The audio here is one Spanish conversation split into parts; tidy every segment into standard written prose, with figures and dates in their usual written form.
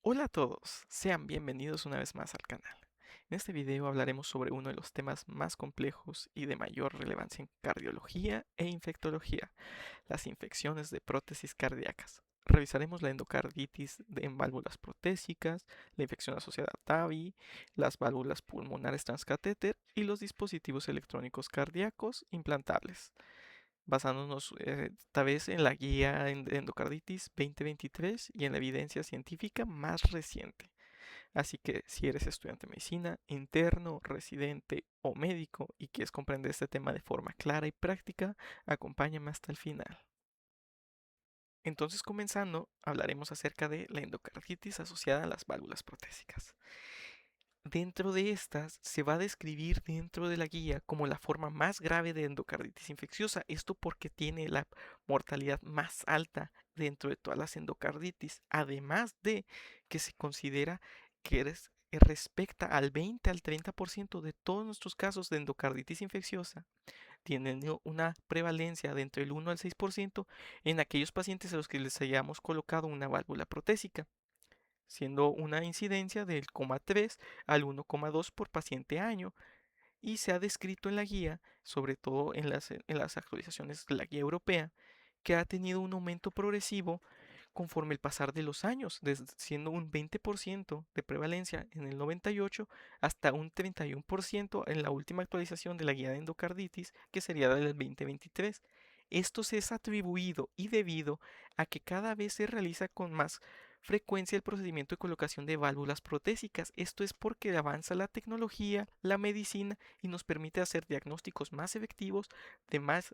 Hola a todos, sean bienvenidos una vez más al canal. En este video hablaremos sobre uno de los temas más complejos y de mayor relevancia en cardiología e infectología, las infecciones de prótesis cardíacas. Revisaremos la endocarditis en válvulas protésicas, la infección asociada a TAVI, las válvulas pulmonares transcatéter y los dispositivos electrónicos cardíacos implantables, basándonos esta vez en la guía de endocarditis 2023 y en la evidencia científica más reciente. Así que si eres estudiante de medicina, interno, residente o médico y quieres comprender este tema de forma clara y práctica, acompáñame hasta el final. Entonces, comenzando, hablaremos acerca de la endocarditis asociada a las válvulas protésicas. Dentro de estas se va a describir dentro de la guía como la forma más grave de endocarditis infecciosa. Esto porque tiene la mortalidad más alta dentro de todas las endocarditis. Además de que se considera que respecta al 20 al 30% de todos nuestros casos de endocarditis infecciosa, tienen una prevalencia de entre el 1 al 6% en aquellos pacientes a los que les hayamos colocado una válvula protésica, siendo una incidencia del 0,3 al 1,2 por paciente año, y se ha descrito en la guía, sobre todo en las actualizaciones de la guía europea, que ha tenido un aumento progresivo conforme el pasar de los años, siendo un 20% de prevalencia en el 98 hasta un 31% en la última actualización de la guía de endocarditis, que sería del 2023. Esto se es atribuido y debido a que cada vez se realiza con más frecuencia el procedimiento de colocación de válvulas protésicas. Esto es porque avanza la tecnología, la medicina y nos permite hacer diagnósticos más efectivos,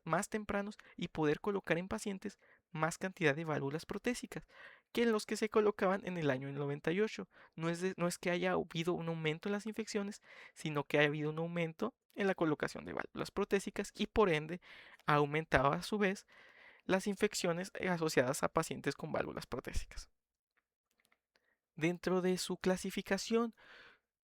más tempranos y poder colocar en pacientes más cantidad de válvulas protésicas que en los que se colocaban en el año 98. No es que haya habido un aumento en las infecciones, sino que ha habido un aumento en la colocación de válvulas protésicas y por ende ha aumentado a su vez las infecciones asociadas a pacientes con válvulas protésicas. Dentro de su clasificación,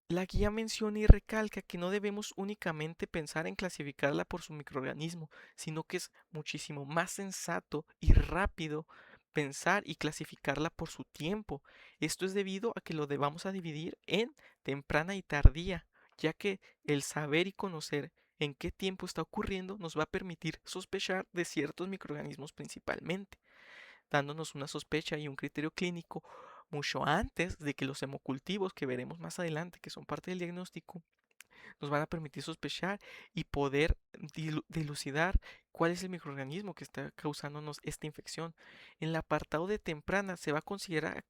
la guía menciona y recalca que no debemos únicamente pensar en clasificarla por su microorganismo, sino que es muchísimo más sensato y rápido pensar y clasificarla por su tiempo. Esto es debido a que lo debamos a dividir en temprana y tardía, ya que el saber y conocer en qué tiempo está ocurriendo nos va a permitir sospechar de ciertos microorganismos principalmente, dándonos una sospecha y un criterio clínico mucho antes de que los hemocultivos que veremos más adelante, que son parte del diagnóstico, nos van a permitir sospechar y poder dilucidar cuál es el microorganismo que está causándonos esta infección. En el apartado de temprana se va a considerar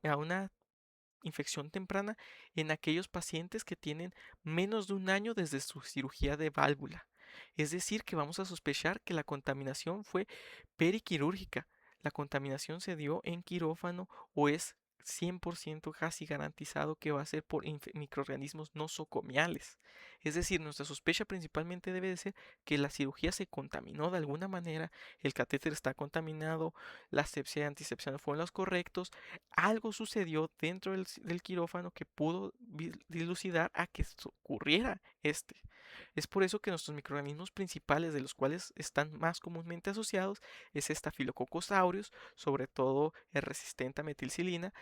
a una infección temprana en aquellos pacientes que tienen menos de un año desde su cirugía de válvula. Es decir, que vamos a sospechar que la contaminación fue periquirúrgica. La contaminación se dio en quirófano o es 100% casi garantizado que va a ser por microorganismos nosocomiales. Es decir, nuestra sospecha principalmente debe de ser que la cirugía se contaminó de alguna manera, el catéter está contaminado, la asepsia y antisepsia no fueron los correctos, algo sucedió dentro del quirófano que pudo dilucidar a que ocurriera este. Es por eso que nuestros microorganismos principales, de los cuales están más comúnmente asociados, es Staphylococcus aureus, sobre todo el resistente a metilcilina,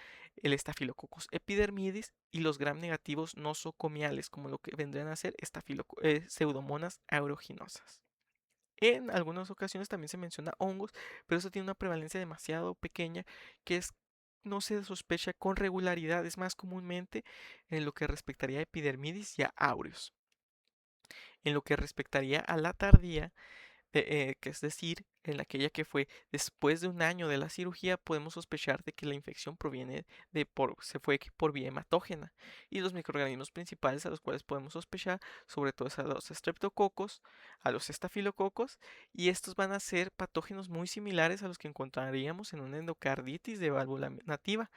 el Staphylococcus epidermidis y los gram negativos nosocomiales, como lo que vendrían a ser Pseudomonas aeruginosas. En algunas ocasiones también se menciona hongos, pero eso tiene una prevalencia demasiado pequeña que no se sospecha con regularidad, es más comúnmente en lo que respectaría a epidermidis y a aureus. En lo que respectaría a la tardía, que es decir, en aquella que fue después de un año de la cirugía, podemos sospechar de que la infección proviene se fue por vía hematógena. Y los microorganismos principales a los cuales podemos sospechar, sobre todo es a los estreptococos, a los estafilococos, y estos van a ser patógenos muy similares a los que encontraríamos en una endocarditis de válvula nativa.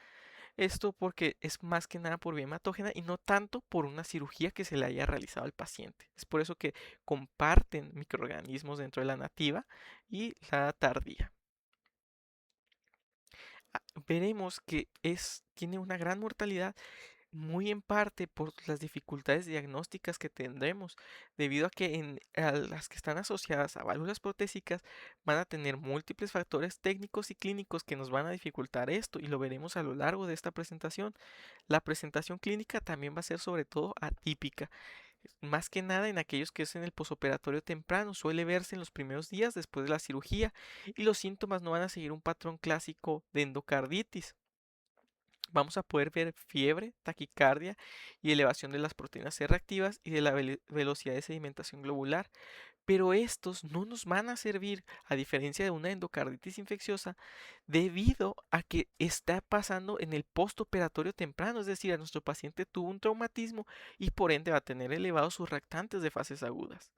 Esto porque es más que nada por vía hematógena y no tanto por una cirugía que se le haya realizado al paciente. Es por eso que comparten microorganismos dentro de la nativa y la tardía. Veremos que tiene una gran mortalidad muy en parte por las dificultades diagnósticas que tendremos, debido a que a las que están asociadas a válvulas protésicas van a tener múltiples factores técnicos y clínicos que nos van a dificultar esto, y lo veremos a lo largo de esta presentación. La presentación clínica también va a ser sobre todo atípica, más que nada en aquellos que es en el posoperatorio temprano, suele verse en los primeros días después de la cirugía, y los síntomas no van a seguir un patrón clásico de endocarditis. Vamos a poder ver fiebre, taquicardia y elevación de las proteínas C reactivas y de la velocidad de sedimentación globular. Pero estos no nos van a servir, a diferencia de una endocarditis infecciosa, debido a que está pasando en el postoperatorio temprano, es decir, a nuestro paciente tuvo un traumatismo y por ende va a tener elevados surractantes de fases agudas.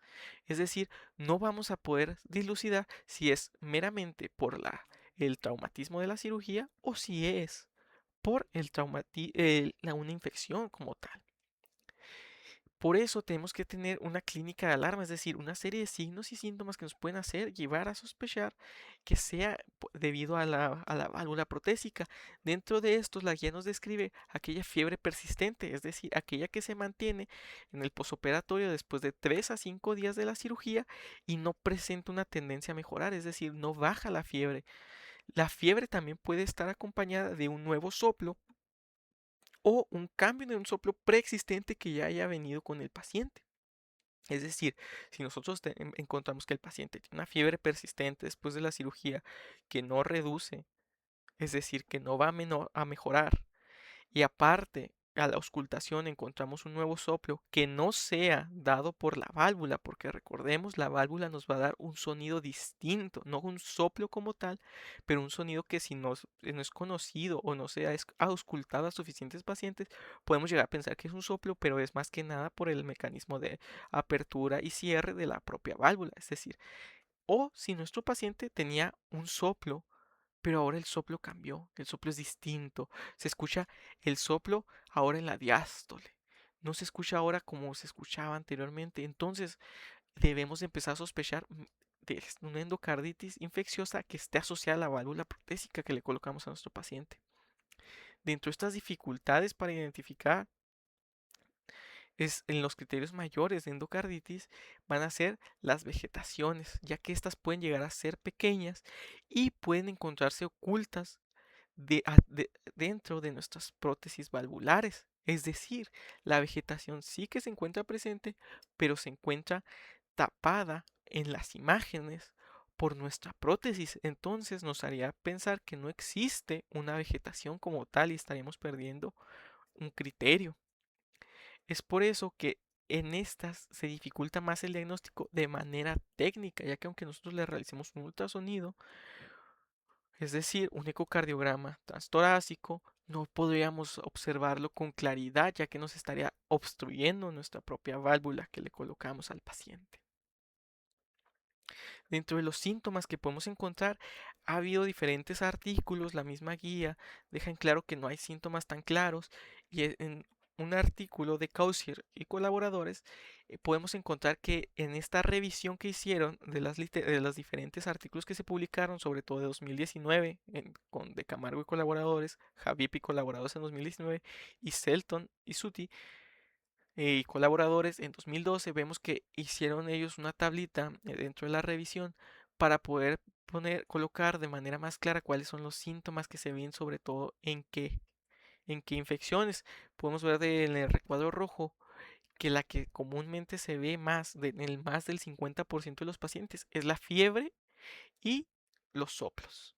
Es decir, no vamos a poder dilucidar si es meramente por el traumatismo de la cirugía o si es por una infección como tal. Por eso tenemos que tener una clínica de alarma, es decir, una serie de signos y síntomas que nos pueden hacer llevar a sospechar que sea debido a la válvula protésica. Dentro de estos, la guía nos describe aquella fiebre persistente, es decir, aquella que se mantiene en el posoperatorio después de 3 a 5 días de la cirugía y no presenta una tendencia a mejorar, es decir, no baja la fiebre. La fiebre también puede estar acompañada de un nuevo soplo o un cambio de un soplo preexistente que ya haya venido con el paciente. Es decir, si nosotros encontramos que el paciente tiene una fiebre persistente después de la cirugía que no reduce, es decir, que no va a mejorar, y aparte, a la auscultación encontramos un nuevo soplo que no sea dado por la válvula, porque recordemos, la válvula nos va a dar un sonido distinto, no un soplo como tal, pero un sonido que si no es conocido o no se ha auscultado a suficientes pacientes, podemos llegar a pensar que es un soplo, pero es más que nada por el mecanismo de apertura y cierre de la propia válvula. Es decir, o si nuestro paciente tenía un soplo, pero ahora el soplo cambió, el soplo es distinto. Se escucha el soplo ahora en la diástole. No se escucha ahora como se escuchaba anteriormente. Entonces debemos empezar a sospechar de una endocarditis infecciosa que esté asociada a la válvula protésica que le colocamos a nuestro paciente. Dentro de estas dificultades para identificar es en los criterios mayores de endocarditis van a ser las vegetaciones, ya que estas pueden llegar a ser pequeñas y pueden encontrarse ocultas dentro de nuestras prótesis valvulares. Es decir, la vegetación sí que se encuentra presente, pero se encuentra tapada en las imágenes por nuestra prótesis. Entonces nos haría pensar que no existe una vegetación como tal y estaríamos perdiendo un criterio. Es por eso que en estas se dificulta más el diagnóstico de manera técnica, ya que aunque nosotros le realicemos un ultrasonido, es decir, un ecocardiograma transtorácico, no podríamos observarlo con claridad, ya que nos estaría obstruyendo nuestra propia válvula que le colocamos al paciente. Dentro de los síntomas que podemos encontrar, ha habido diferentes artículos, la misma guía deja en claro que no hay síntomas tan claros, y en un artículo de Causier y colaboradores podemos encontrar que en esta revisión que hicieron de los diferentes artículos que se publicaron, sobre todo de 2019, con De Camargo y colaboradores, Javip y colaboradores en 2019, y Selton y Suti y colaboradores en 2012, vemos que hicieron ellos una tablita dentro de la revisión para poder colocar de manera más clara cuáles son los síntomas que se ven, sobre todo en qué infecciones. Podemos ver en el recuadro rojo que la que comúnmente se ve en el más del 50% de los pacientes es la fiebre y los soplos.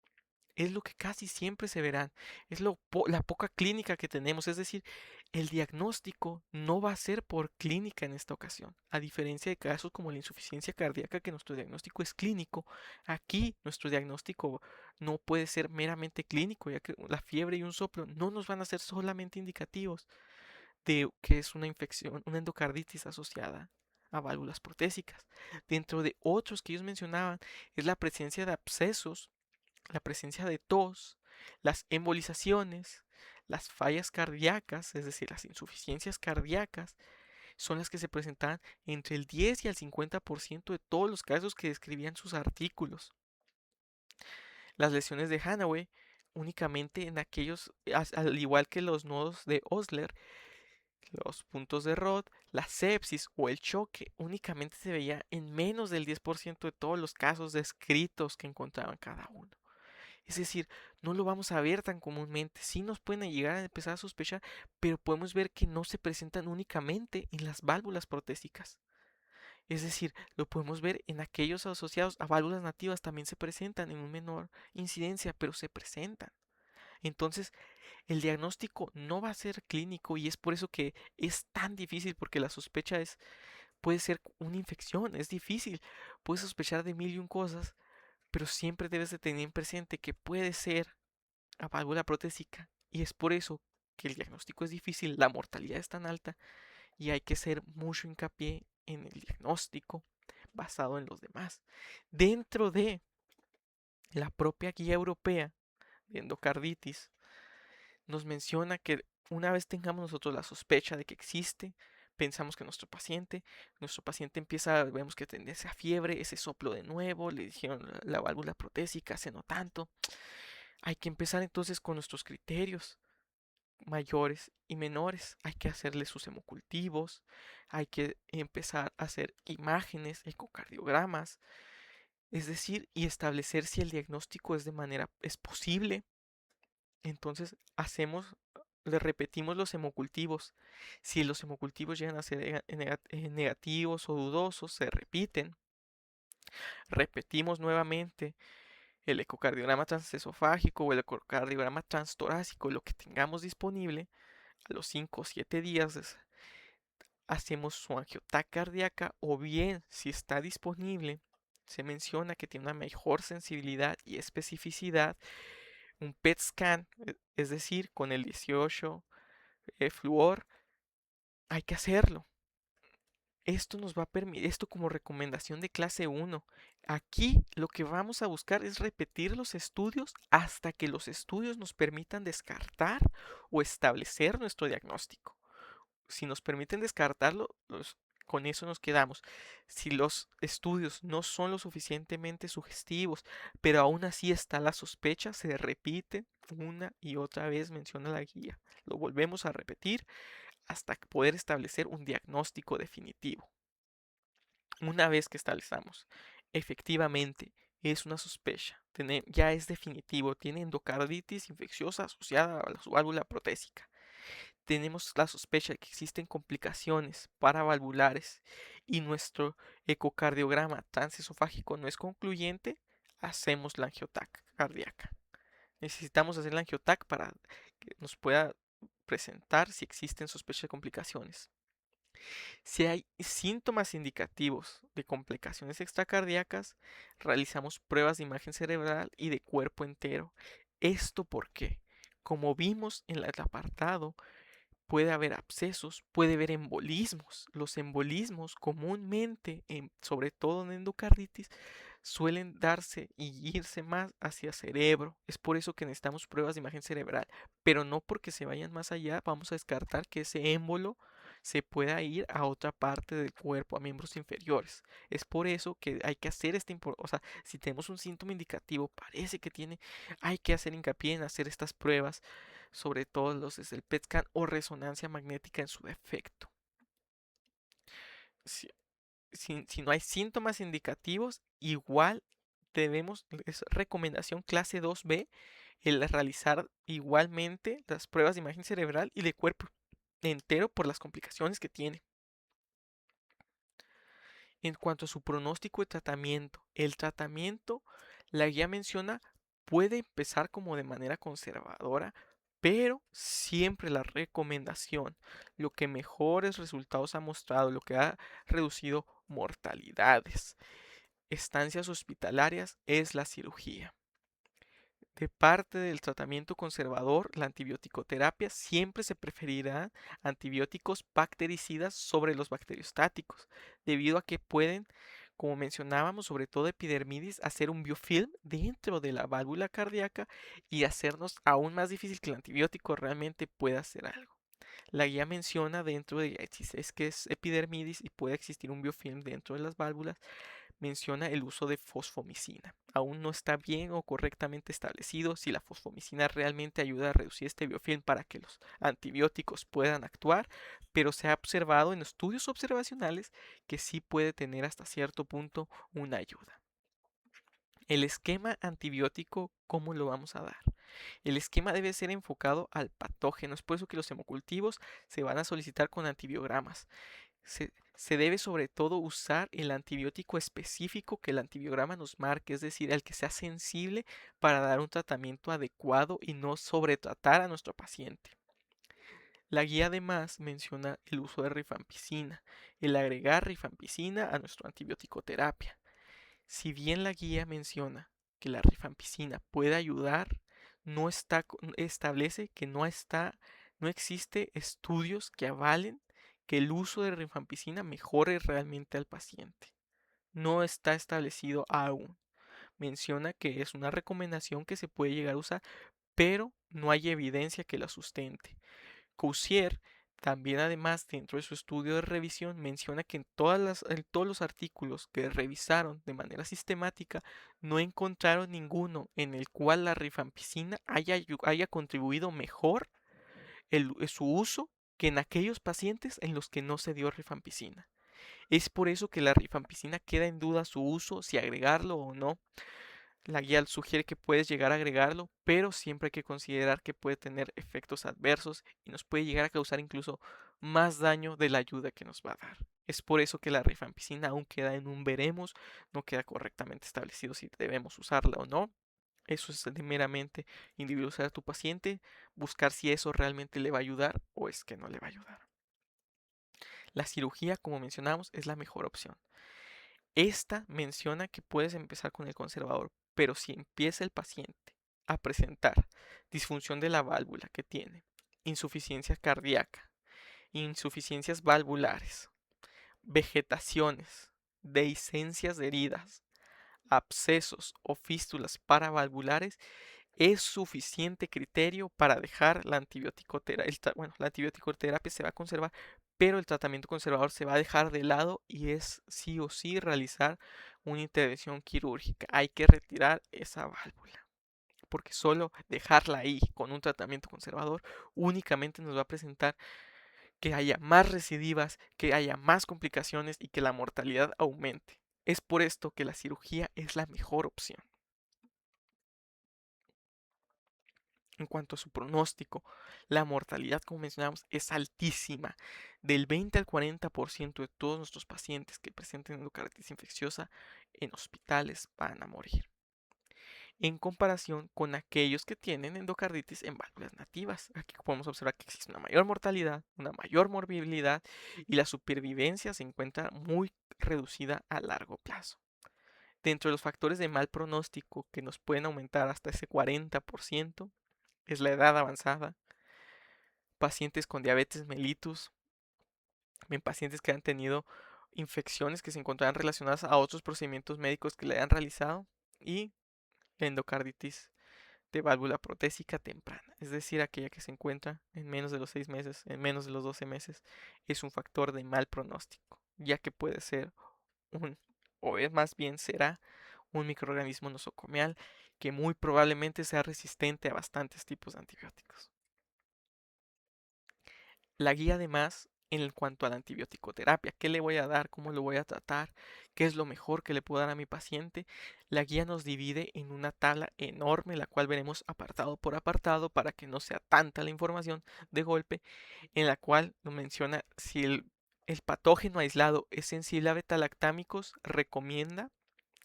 Es lo que casi siempre se verán, es la poca clínica que tenemos, es decir, el diagnóstico no va a ser por clínica en esta ocasión, a diferencia de casos como la insuficiencia cardíaca, que nuestro diagnóstico es clínico. Aquí nuestro diagnóstico no puede ser meramente clínico, ya que la fiebre y un soplo no nos van a ser solamente indicativos de que es una infección, una endocarditis asociada a válvulas protésicas. Dentro de otros que ellos mencionaban es la presencia de abscesos, la presencia de tos, las embolizaciones, las fallas cardíacas, es decir, las insuficiencias cardíacas, son las que se presentan entre el 10 y el 50% de todos los casos que describían sus artículos. Las lesiones de Hanaway únicamente en aquellos, al igual que los nodos de Osler, Los puntos de Rod, la sepsis o el choque únicamente se veía en menos del 10% de todos los casos descritos que encontraban cada uno. Es decir, no lo vamos a ver tan comúnmente. Sí nos pueden llegar a empezar a sospechar, pero podemos ver que no se presentan únicamente en las válvulas protésicas. Es decir, lo podemos ver en aquellos asociados a válvulas nativas, también se presentan en un menor incidencia, pero se presentan. Entonces, el diagnóstico no va a ser clínico y es por eso que es tan difícil, porque la sospecha puede ser una infección, es difícil. Puedes sospechar de mil y un cosas, pero siempre debes de tener presente que puede ser a válvula protésica y es por eso que el diagnóstico es difícil, la mortalidad es tan alta y hay que hacer mucho hincapié en el diagnóstico basado en los demás. Dentro de la propia guía europea de endocarditis nos menciona que una vez tengamos nosotros la sospecha de que existe, pensamos que nuestro paciente empieza, vemos que tiene esa fiebre, ese soplo de nuevo, le dijeron la válvula protésica hace no tanto. Hay que empezar entonces con nuestros criterios mayores y menores. Hay que hacerle sus hemocultivos, hay que empezar a hacer imágenes, ecocardiogramas, es decir, y establecer si el diagnóstico es posible. Entonces le repetimos los hemocultivos. Si los hemocultivos llegan a ser negativos o dudosos, se repiten. Repetimos nuevamente el ecocardiograma transesofágico o el ecocardiograma transtorácico, lo que tengamos disponible. A los 5 o 7 días hacemos su angiotac cardíaca o bien, si está disponible, se menciona que tiene una mejor sensibilidad y especificidad, un PET scan, es decir, con el 18 fluor, hay que hacerlo. Esto nos va a permitir, esto como recomendación de clase 1. Aquí lo que vamos a buscar es repetir los estudios hasta que los estudios nos permitan descartar o establecer nuestro diagnóstico. Si nos permiten descartarlo, con eso nos quedamos. Si los estudios no son lo suficientemente sugestivos, pero aún así está la sospecha, se repite una y otra vez, menciona la guía. Lo volvemos a repetir hasta poder establecer un diagnóstico definitivo. Una vez que establezamos, efectivamente, es una sospecha, ya es definitivo, tiene endocarditis infecciosa asociada a la válvula protésica. Tenemos la sospecha de que existen complicaciones paravalvulares y nuestro ecocardiograma transesofágico no es concluyente, hacemos la angiotac cardíaca. Necesitamos hacer la angiotac para que nos pueda presentar si existen sospechas de complicaciones. Si hay síntomas indicativos de complicaciones extracardíacas, realizamos pruebas de imagen cerebral y de cuerpo entero. ¿Esto por qué? Como vimos en el apartado, puede haber abscesos, puede haber embolismos. Los embolismos comúnmente, sobre todo en endocarditis, suelen darse y irse más hacia cerebro. Es por eso que necesitamos pruebas de imagen cerebral, pero no porque se vayan más allá, vamos a descartar que ese émbolo se pueda ir a otra parte del cuerpo, a miembros inferiores. Es por eso que hay que hacer o sea, si tenemos un síntoma indicativo, parece que tiene, hay que hacer hincapié en hacer estas pruebas, sobre todo los es el PET scan o resonancia magnética en su defecto. Si, si no hay síntomas indicativos, igual es recomendación clase 2B el realizar igualmente las pruebas de imagen cerebral y de cuerpo entero por las complicaciones que tiene. En cuanto a su pronóstico de tratamiento, el tratamiento, la guía menciona, puede empezar como de manera conservadora, pero siempre la recomendación, lo que mejores resultados ha mostrado, lo que ha reducido mortalidades, estancias hospitalarias, es la cirugía. De parte del tratamiento conservador, la antibiótico-terapia, siempre se preferirán antibióticos bactericidas sobre los bacteriostáticos, debido a que pueden, como mencionábamos, sobre todo epidermidis, hacer un biofilm dentro de la válvula cardíaca y hacernos aún más difícil que el antibiótico realmente pueda hacer algo. La guía menciona dentro de si es que es epidermidis y puede existir un biofilm dentro de las válvulas, menciona el uso de fosfomicina. Aún no está bien o correctamente establecido si la fosfomicina realmente ayuda a reducir este biofilm para que los antibióticos puedan actuar, pero se ha observado en estudios observacionales que sí puede tener hasta cierto punto una ayuda. El esquema antibiótico, ¿cómo lo vamos a dar? El esquema debe ser enfocado al patógeno. Es por eso que los hemocultivos se van a solicitar con antibiogramas. Se debe sobre todo usar el antibiótico específico que el antibiograma nos marque, es decir, el que sea sensible para dar un tratamiento adecuado y no sobretratar a nuestro paciente. La guía además menciona el uso de rifampicina, el agregar rifampicina a nuestra antibiótico terapia. Si bien la guía menciona que la rifampicina puede ayudar, establece que no existe estudios que avalen que el uso de rifampicina mejore realmente al paciente. No está establecido aún. Menciona que es una recomendación que se puede llegar a usar, pero no hay evidencia que la sustente. Cousier también, además, dentro de su estudio de revisión, menciona que en todos los artículos que revisaron de manera sistemática no encontraron ninguno en el cual la rifampicina haya contribuido mejor su uso que en aquellos pacientes en los que no se dio rifampicina. Es por eso que la rifampicina queda en duda su uso, si agregarlo o no. La guía sugiere que puedes llegar a agregarlo, pero siempre hay que considerar que puede tener efectos adversos y nos puede llegar a causar incluso más daño de la ayuda que nos va a dar. Es por eso que la rifampicina aún queda en un veremos, no queda correctamente establecido si debemos usarla o no. Eso es de meramente individualizar a tu paciente, buscar si eso realmente le va a ayudar o es que no le va a ayudar. La cirugía, como mencionamos, es la mejor opción. Esta menciona que puedes empezar con el conservador, pero si empieza el paciente a presentar disfunción de la válvula que tiene, insuficiencia cardíaca, insuficiencias valvulares, vegetaciones, dehiscencias de heridas, abscesos o fístulas paravalvulares, es suficiente criterio para dejar la antibiótico terapia. Bueno, la antibiótico terapia se va a conservar, pero el tratamiento conservador se va a dejar de lado y es sí o sí realizar una intervención quirúrgica. Hay que retirar esa válvula, porque solo dejarla ahí con un tratamiento conservador únicamente nos va a presentar que haya más recidivas, que haya más complicaciones y que la mortalidad aumente. Es por esto que la cirugía es la mejor opción. En cuanto a su pronóstico, la mortalidad, como mencionamos, es altísima. Del 20 al 40% de todos nuestros pacientes que presenten endocarditis infecciosa en hospitales van a morir, en comparación con aquellos que tienen endocarditis en válvulas nativas. Aquí podemos observar que existe una mayor mortalidad, una mayor morbilidad y la supervivencia se encuentra muy reducida a largo plazo. Dentro de los factores de mal pronóstico que nos pueden aumentar hasta ese 40%, es la edad avanzada, pacientes con diabetes mellitus, en pacientes que han tenido infecciones que se encontraban relacionadas a otros procedimientos médicos que le hayan realizado y la endocarditis de válvula protésica temprana, es decir, aquella que se encuentra en menos de los 6 meses, en menos de los 12 meses, es un factor de mal pronóstico, ya que puede ser o es más bien será un microorganismo nosocomial que muy probablemente sea resistente a bastantes tipos de antibióticos. La guía además en cuanto a la antibioticoterapia, qué le voy a dar, cómo lo voy a tratar, qué es lo mejor que le puedo dar a mi paciente. La guía nos divide en una tabla enorme, la cual veremos apartado por apartado para que no sea tanta la información de golpe, en la cual nos menciona si el patógeno aislado es sensible a betalactámicos, recomienda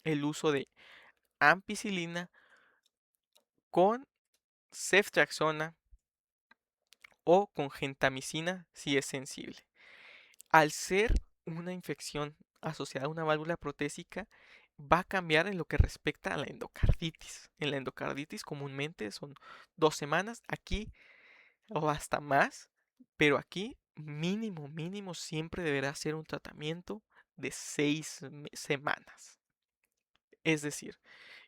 el uso de ampicilina con ceftriaxona o con gentamicina si es sensible. Al ser una infección asociada a una válvula protésica, va a cambiar en lo que respecta a la endocarditis. En la endocarditis comúnmente son 2 semanas, aquí o hasta más, pero aquí mínimo siempre deberá ser un tratamiento de 6 semanas. Es decir,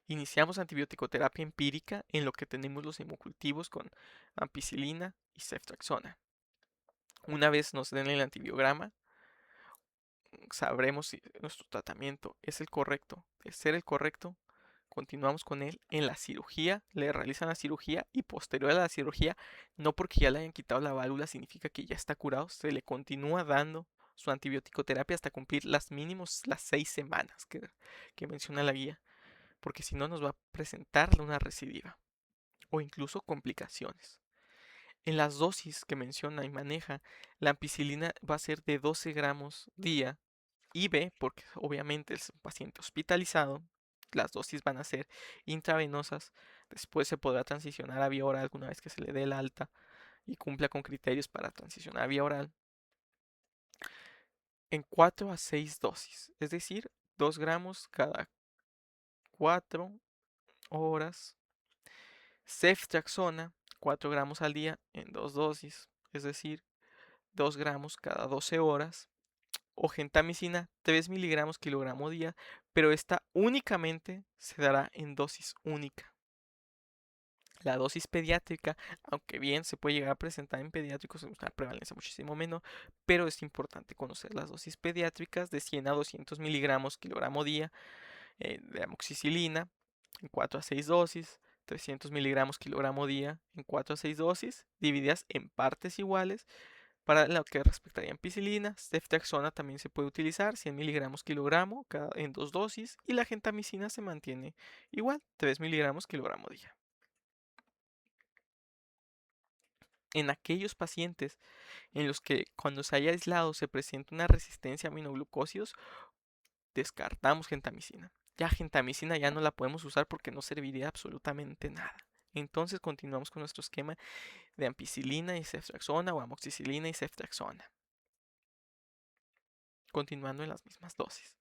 iniciamos antibiótico-terapia empírica en lo que tenemos los hemocultivos con ampicilina y ceftriaxona. Una vez nos den el antibiograma, sabremos si nuestro tratamiento es el correcto, de ser el correcto. Continuamos con él en la cirugía, le realizan la cirugía y posterior a la cirugía, no porque ya le hayan quitado la válvula significa que ya está curado, se le continúa dando su antibiótico terapia hasta cumplir las mínimos las 6 semanas que menciona la guía, porque si no nos va a presentar una recidiva o incluso complicaciones. En las dosis que menciona y maneja, la ampicilina va a ser de 12 gramos día y B, porque obviamente es un paciente hospitalizado, las dosis van a ser intravenosas, después se podrá transicionar a vía oral alguna vez que se le dé el alta y cumpla con criterios para transicionar a vía oral, en 4 a 6 dosis, es decir, 2 gramos cada 4 horas. Ceftriaxona, 4 gramos al día en 2 dosis, es decir, 2 gramos cada 12 horas. O gentamicina, 3 miligramos kilogramo día, pero esta únicamente se dará en dosis única. La dosis pediátrica, aunque bien se puede llegar a presentar en pediátricos en una prevalencia muchísimo menor, pero es importante conocer las dosis pediátricas de 100 a 200 miligramos kilogramo día de amoxicilina en 4 a 6 dosis, 300 miligramos kilogramo día en 4 a 6 dosis, divididas en partes iguales. Para lo que respectaría a ampicilina, ceftriaxona también se puede utilizar 100 miligramos kilogramo en 2 dosis y la gentamicina se mantiene igual, 3 miligramos kilogramo día. En aquellos pacientes en los que cuando se haya aislado se presenta una resistencia a aminoglucósidos, descartamos gentamicina. Ya gentamicina ya no la podemos usar porque no serviría absolutamente nada. Entonces continuamos con nuestro esquema de ampicilina y ceftriaxona o amoxicilina y ceftriaxona, continuando en las mismas dosis.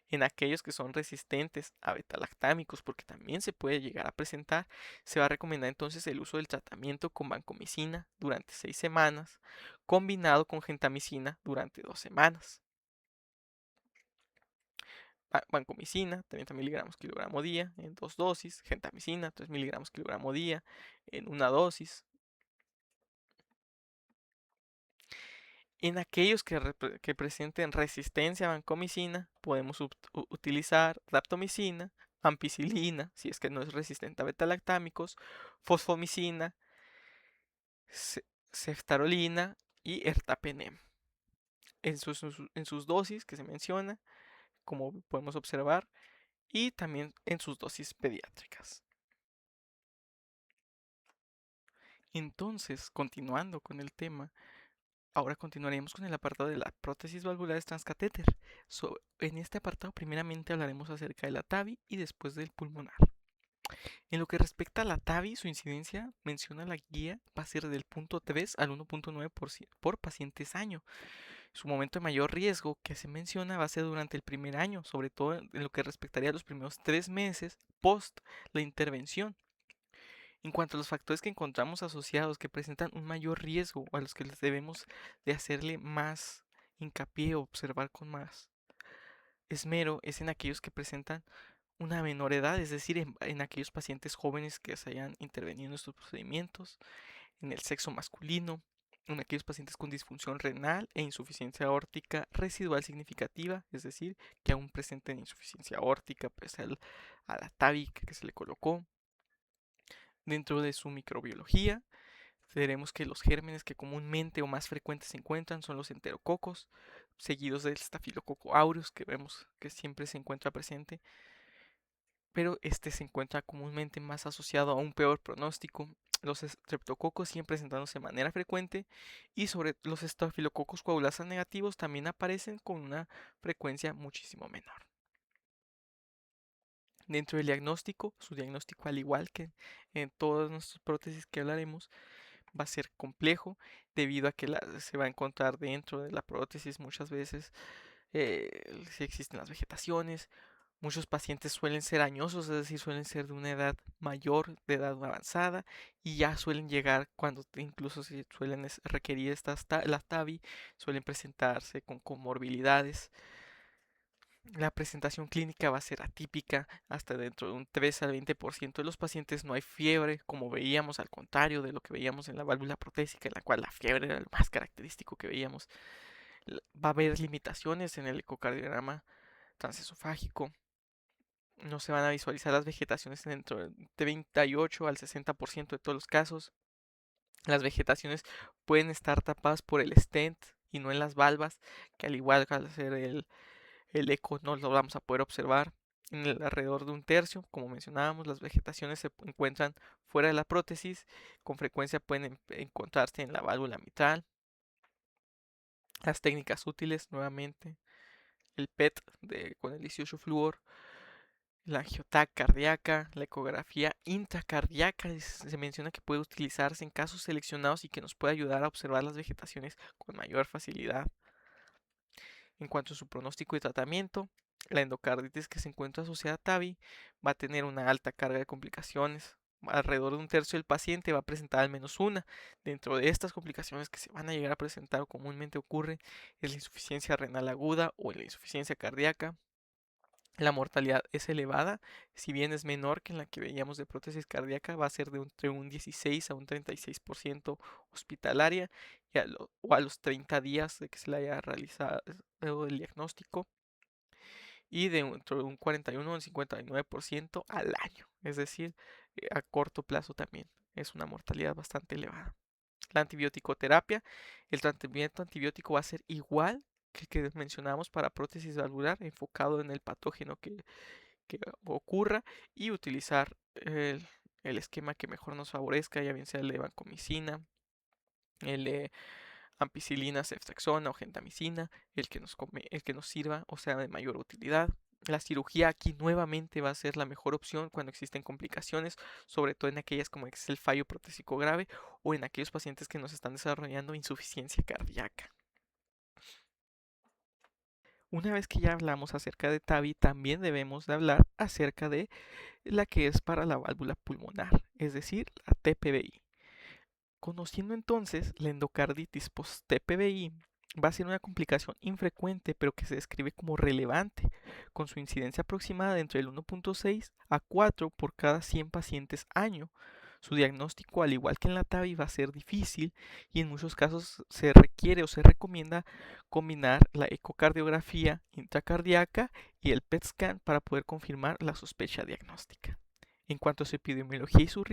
En aquellos que son resistentes a betalactámicos, porque también se puede llegar a presentar, se va a recomendar entonces el uso del tratamiento con vancomicina durante 6 semanas, combinado con gentamicina durante 2 semanas. Vancomicina, 30 miligramos kilogramo día en 2 dosis, gentamicina, 3 miligramos kilogramo día en una dosis. En aquellos que presenten resistencia a vancomicina, podemos utilizar raptomicina, ampicilina, si es que no es resistente a betalactámicos, fosfomicina, ceftarolina y ertapenem. En sus dosis que se menciona, como podemos observar, y también en sus dosis pediátricas. Entonces, continuando con el tema, ahora continuaremos con el apartado de la prótesis valvulares transcatéter. En este apartado primeramente hablaremos acerca de la TAVI y después del pulmonar. En lo que respecta a la TAVI, su incidencia, menciona la guía, va a ser del 0.3 al 1.9 por pacientes año. Su momento de mayor riesgo que se menciona va a ser durante el primer año, sobre todo en lo que respectaría a los primeros 3 meses post la intervención. En cuanto a los factores que encontramos asociados que presentan un mayor riesgo o a los que les debemos de hacerle más hincapié o observar con más esmero, es en aquellos que presentan una menor edad, es decir, en aquellos pacientes jóvenes que se hayan intervenido en estos procedimientos, en el sexo masculino, en aquellos pacientes con disfunción renal e insuficiencia aórtica residual significativa, es decir, que aún presenten insuficiencia aórtica pese a la TAVI que se le colocó. Dentro de su microbiología, veremos que los gérmenes que comúnmente o más frecuentes se encuentran son los enterococos, seguidos del Staphylococcus aureus, que vemos que siempre se encuentra presente, pero este se encuentra comúnmente más asociado a un peor pronóstico. Los streptococos siguen presentándose de manera frecuente y sobre los estafilococos coagulasa negativos también aparecen con una frecuencia muchísimo menor. Dentro del diagnóstico, su diagnóstico al igual que en todas nuestras prótesis que hablaremos, va a ser complejo debido a que se va a encontrar dentro de la prótesis muchas veces si existen las vegetaciones. Muchos pacientes suelen ser añosos, es decir, suelen ser de una edad mayor, de edad avanzada, y ya suelen llegar cuando incluso se suelen requerir la TAVI, suelen presentarse con comorbilidades. La presentación clínica va a ser atípica, hasta dentro de un 3 al 20% de los pacientes no hay fiebre, como veíamos, al contrario de lo que veíamos en la válvula protésica, en la cual la fiebre era lo más característico que veíamos. Va a haber limitaciones en el ecocardiograma transesofágico. No se van a visualizar las vegetaciones dentro de 38 al 60% de todos los casos. Las vegetaciones pueden estar tapadas por el stent y no en las valvas, que al igual que al hacer el eco no lo vamos a poder observar. En el alrededor de un tercio, como mencionábamos, las vegetaciones se encuentran fuera de la prótesis, con frecuencia pueden encontrarse en la válvula mitral. Las técnicas útiles, nuevamente, el PET con el 18 flúor, la angiotac cardíaca, la ecografía intracardíaca, se menciona que puede utilizarse en casos seleccionados y que nos puede ayudar a observar las vegetaciones con mayor facilidad. En cuanto a su pronóstico y tratamiento, la endocarditis que se encuentra asociada a TAVI va a tener una alta carga de complicaciones. Alrededor de un tercio del paciente va a presentar al menos una. Dentro de estas complicaciones que se van a llegar a presentar o comúnmente ocurre es la insuficiencia renal aguda o la insuficiencia cardíaca. La mortalidad es elevada, si bien es menor que en la que veíamos de prótesis cardíaca, va a ser de entre un 16 a un 36% hospitalaria o a los 30 días de que se le haya realizado el diagnóstico, y de entre un 41 a un 59% al año, es decir, a corto plazo también es una mortalidad bastante elevada. La antibiótico-terapia, el tratamiento antibiótico va a ser igual que el que mencionamos para prótesis valvular, enfocado en el patógeno que ocurra, y utilizar el esquema que mejor nos favorezca, ya bien sea el de vancomicina, el de ampicilina, ceftriaxona o gentamicina, el que nos sirva o sea de mayor utilidad. La cirugía aquí nuevamente va a ser la mejor opción cuando existen complicaciones, sobre todo en aquellas como es el fallo protésico grave o en aquellos pacientes que nos están desarrollando insuficiencia cardíaca. Una vez que ya hablamos acerca de TAVI, también debemos de hablar acerca de la que es para la válvula pulmonar, es decir, la TPBI. Conociendo entonces la endocarditis post-TPBI, va a ser una complicación infrecuente pero que se describe como relevante, con su incidencia aproximada de entre el 1.6 a 4 por cada 100 pacientes año. Su diagnóstico, al igual que en la TAVI, va a ser difícil y en muchos casos se requiere o se recomienda combinar la ecocardiografía intracardíaca y el PET scan para poder confirmar la sospecha diagnóstica. En cuanto a su epidemiología y su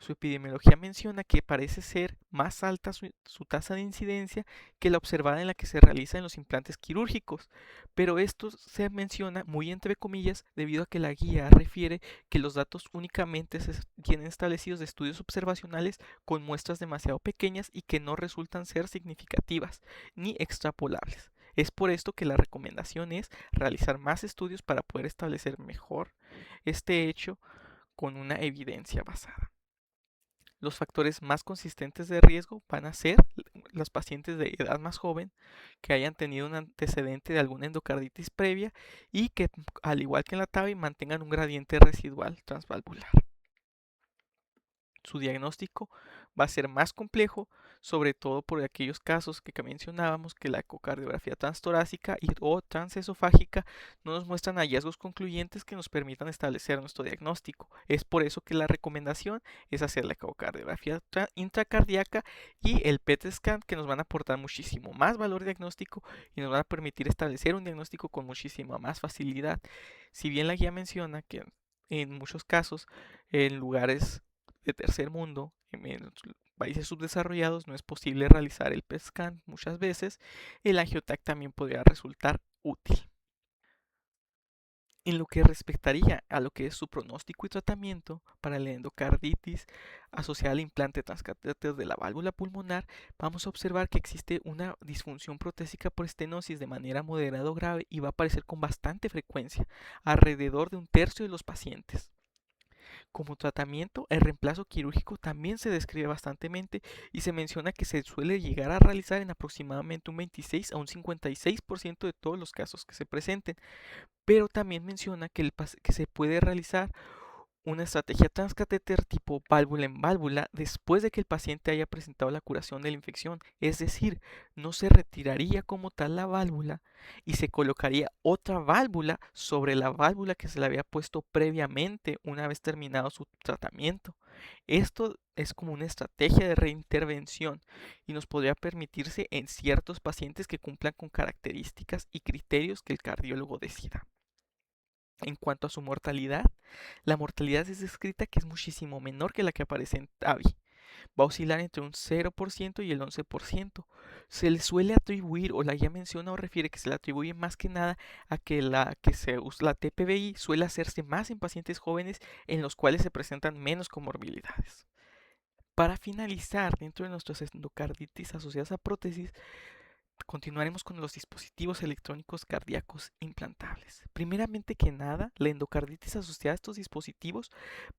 epidemiología menciona que parece ser más alta su tasa de incidencia que la observada en la que se realiza en los implantes quirúrgicos, pero esto se menciona muy entre comillas debido a que la guía refiere que los datos únicamente se tienen establecidos de estudios observacionales con muestras demasiado pequeñas y que no resultan ser significativas ni extrapolables. Es por esto que la recomendación es realizar más estudios para poder establecer mejor este hecho con una evidencia basada. Los factores más consistentes de riesgo van a ser los pacientes de edad más joven que hayan tenido un antecedente de alguna endocarditis previa y que, al igual que en la TAVI, mantengan un gradiente residual transvalvular. Su diagnóstico va a ser más complejo, sobre todo por aquellos casos que mencionábamos que la ecocardiografía transtorácica o transesofágica no nos muestran hallazgos concluyentes que nos permitan establecer nuestro diagnóstico. Es por eso que la recomendación es hacer la ecocardiografía intracardíaca y el PET scan, que nos van a aportar muchísimo más valor diagnóstico y nos van a permitir establecer un diagnóstico con muchísima más facilidad. Si bien la guía menciona que en muchos casos, en lugares de tercer mundo, en países subdesarrollados, no es posible realizar el PET scan muchas veces, el angiotac también podría resultar útil. En lo que respectaría a lo que es su pronóstico y tratamiento para la endocarditis asociada al implante transcatéter de la válvula pulmonar, vamos a observar que existe una disfunción protésica por estenosis de manera moderada o grave y va a aparecer con bastante frecuencia, alrededor de un tercio de los pacientes. Como tratamiento, el reemplazo quirúrgico también se describe bastantemente y se menciona que se suele llegar a realizar en aproximadamente un 26 a un 56% de todos los casos que se presenten, pero también menciona que se puede realizar una estrategia transcatéter tipo válvula en válvula después de que el paciente haya presentado la curación de la infección. Es decir, no se retiraría como tal la válvula y se colocaría otra válvula sobre la válvula que se le había puesto previamente una vez terminado su tratamiento. Esto es como una estrategia de reintervención y nos podría permitirse en ciertos pacientes que cumplan con características y criterios que el cardiólogo decida. En cuanto a su mortalidad, la mortalidad es descrita que es muchísimo menor que la que aparece en TAVI. Va a oscilar entre un 0% y el 11%. Se le suele atribuir, o la guía menciona o refiere que se le atribuye más que nada a que la TPBI suele hacerse más en pacientes jóvenes en los cuales se presentan menos comorbilidades. Para finalizar, dentro de nuestras endocarditis asociadas a prótesis, continuaremos con los dispositivos electrónicos cardíacos implantables. Primeramente que nada, la endocarditis asociada a estos dispositivos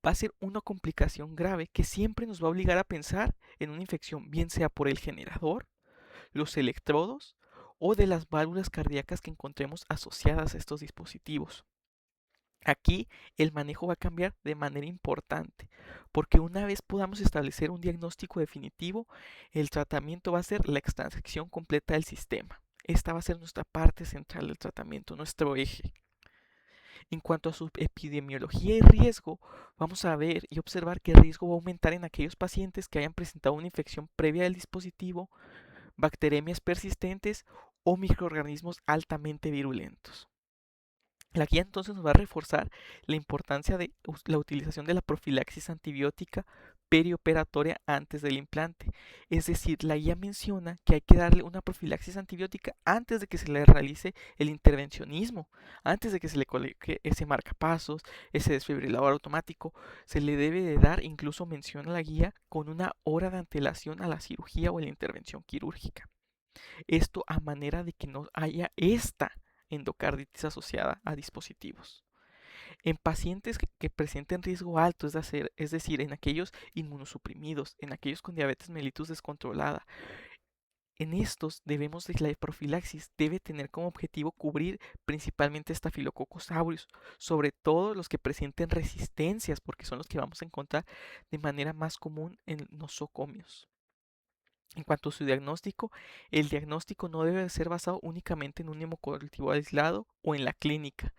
va a ser una complicación grave que siempre nos va a obligar a pensar en una infección, bien sea por el generador, los electrodos o de las válvulas cardíacas que encontremos asociadas a estos dispositivos. Aquí el manejo va a cambiar de manera importante, porque una vez podamos establecer un diagnóstico definitivo, el tratamiento va a ser la extracción completa del sistema. Esta va a ser nuestra parte central del tratamiento, nuestro eje. En cuanto a su epidemiología y riesgo, vamos a ver y observar que el riesgo va a aumentar en aquellos pacientes que hayan presentado una infección previa del dispositivo, bacteremias persistentes o microorganismos altamente virulentos. La guía entonces nos va a reforzar la importancia de la utilización de la profilaxis antibiótica perioperatoria antes del implante. Es decir, la guía menciona que hay que darle una profilaxis antibiótica antes de que se le realice el intervencionismo, antes de que se le coloque ese marcapasos, ese desfibrilador automático. Se le debe de dar, incluso menciona la guía, con una hora de antelación a la cirugía o a la intervención quirúrgica. Esto a manera de que no haya esta endocarditis asociada a dispositivos. En pacientes que presenten riesgo alto, es decir, en aquellos inmunosuprimidos, en aquellos con diabetes mellitus descontrolada, en estos debemos de la profilaxis debe tener como objetivo cubrir principalmente Staphylococcus aureus, sobre todo los que presenten resistencias, porque son los que vamos a encontrar de manera más común en nosocomios. En cuanto a su diagnóstico, el diagnóstico no debe ser basado únicamente en un hemocultivo aislado o en la clínica.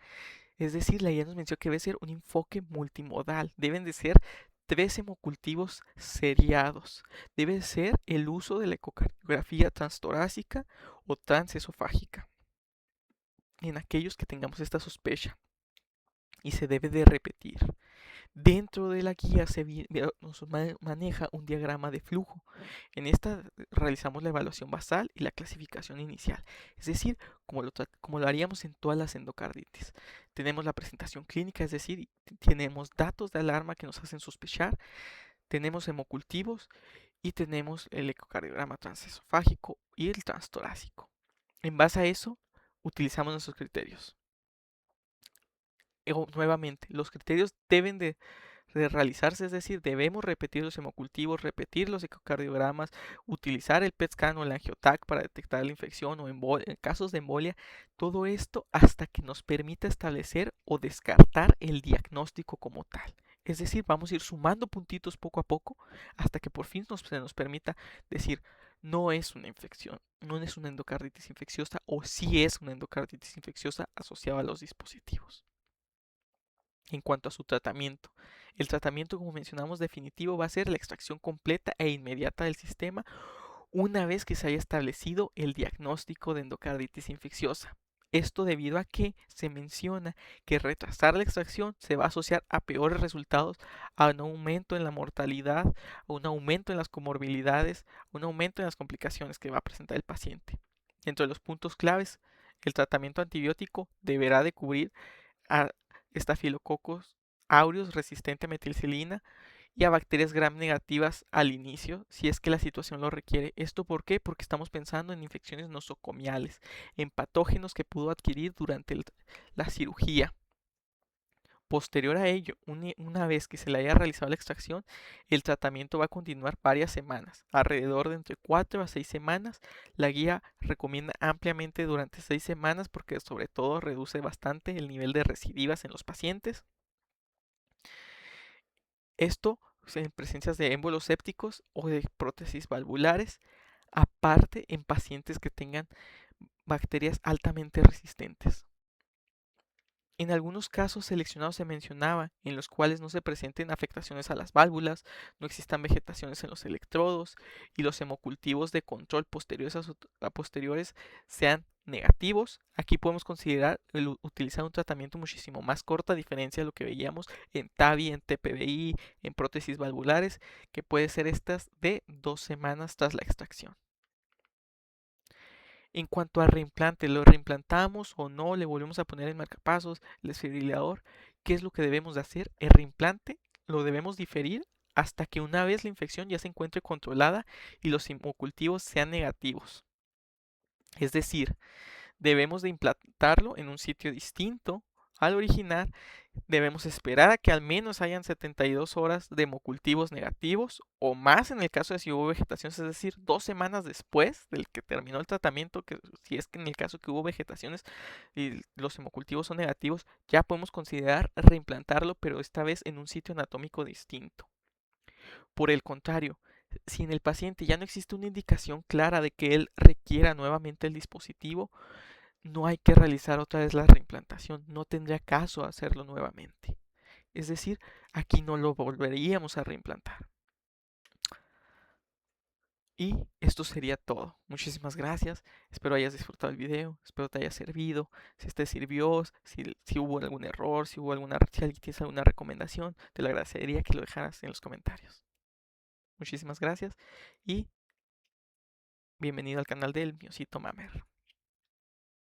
Es decir, la guía nos mencionó que debe ser un enfoque multimodal. Deben de ser 3 hemocultivos seriados. Debe ser el uso de la ecocardiografía transtorácica o transesofágica en aquellos que tengamos esta sospecha. Y se debe de repetir. Dentro de la guía nos maneja un diagrama de flujo. En esta realizamos la evaluación basal y la clasificación inicial, es decir, como lo haríamos en todas las endocarditis. Tenemos la presentación clínica, es decir, tenemos datos de alarma que nos hacen sospechar, tenemos hemocultivos y tenemos el ecocardiograma transesofágico y el transtorácico. En base a eso, utilizamos nuestros criterios. Nuevamente, los criterios deben de realizarse, es decir, debemos repetir los hemocultivos, repetir los ecocardiogramas, utilizar el PET scan o el angiotac para detectar la infección o en casos de embolia, todo esto hasta que nos permita establecer o descartar el diagnóstico como tal. Es decir, vamos a ir sumando puntitos poco a poco hasta que por fin se nos permita decir, no es una infección, no es una endocarditis infecciosa o sí es una endocarditis infecciosa asociada a los dispositivos. En cuanto a su tratamiento, el tratamiento, como mencionamos, definitivo va a ser la extracción completa e inmediata del sistema una vez que se haya establecido el diagnóstico de endocarditis infecciosa. Esto debido a que se menciona que retrasar la extracción se va a asociar a peores resultados, a un aumento en la mortalidad, a un aumento en las comorbilidades, a un aumento en las complicaciones que va a presentar el paciente. Dentro de los puntos claves, el tratamiento antibiótico deberá de cubrir a Staphylococcus aureus resistente a metilcilina y a bacterias gram negativas al inicio, si es que la situación lo requiere. ¿Esto por qué? Porque estamos pensando en infecciones nosocomiales, en patógenos que pudo adquirir durante la cirugía. Posterior a ello, una vez que se le haya realizado la extracción, el tratamiento va a continuar varias semanas, alrededor de entre 4 a 6 semanas. La guía recomienda ampliamente durante 6 semanas porque sobre todo reduce bastante el nivel de recidivas en los pacientes. Esto en presencias de émbolos sépticos o de prótesis valvulares, aparte en pacientes que tengan bacterias altamente resistentes. En algunos casos seleccionados se mencionaba en los cuales no se presenten afectaciones a las válvulas, no existan vegetaciones en los electrodos y los hemocultivos de control posteriores sean negativos. Aquí podemos considerar utilizar un tratamiento muchísimo más corto, a diferencia de lo que veíamos en TAVI, en TPVI, en prótesis valvulares, que puede ser estas de 2 semanas tras la extracción. En cuanto al reimplante, ¿lo reimplantamos o no? ¿Le volvemos a poner el marcapasos, el desfibrilador? ¿Qué es lo que debemos de hacer? El reimplante lo debemos diferir hasta que una vez la infección ya se encuentre controlada y los hemocultivos sean negativos. Es decir, debemos de implantarlo en un sitio distinto al original. Debemos esperar a que al menos hayan 72 horas de hemocultivos negativos o más en el caso de si hubo vegetación, es decir, 2 semanas después del que terminó el tratamiento, que si es que en el caso que hubo vegetaciones y los hemocultivos son negativos, ya podemos considerar reimplantarlo, pero esta vez en un sitio anatómico distinto. Por el contrario, si en el paciente ya no existe una indicación clara de que él requiera nuevamente el dispositivo, no hay que realizar otra vez la reimplantación, no tendría caso hacerlo nuevamente. Es decir, aquí no lo volveríamos a reimplantar. Y esto sería todo. Muchísimas gracias. Espero hayas disfrutado el video. Espero te haya servido. Si te sirvió, si hubo algún error, si alguien tienes alguna recomendación, te lo agradecería que lo dejaras en los comentarios. Muchísimas gracias y bienvenido al canal del Miosito Mamer.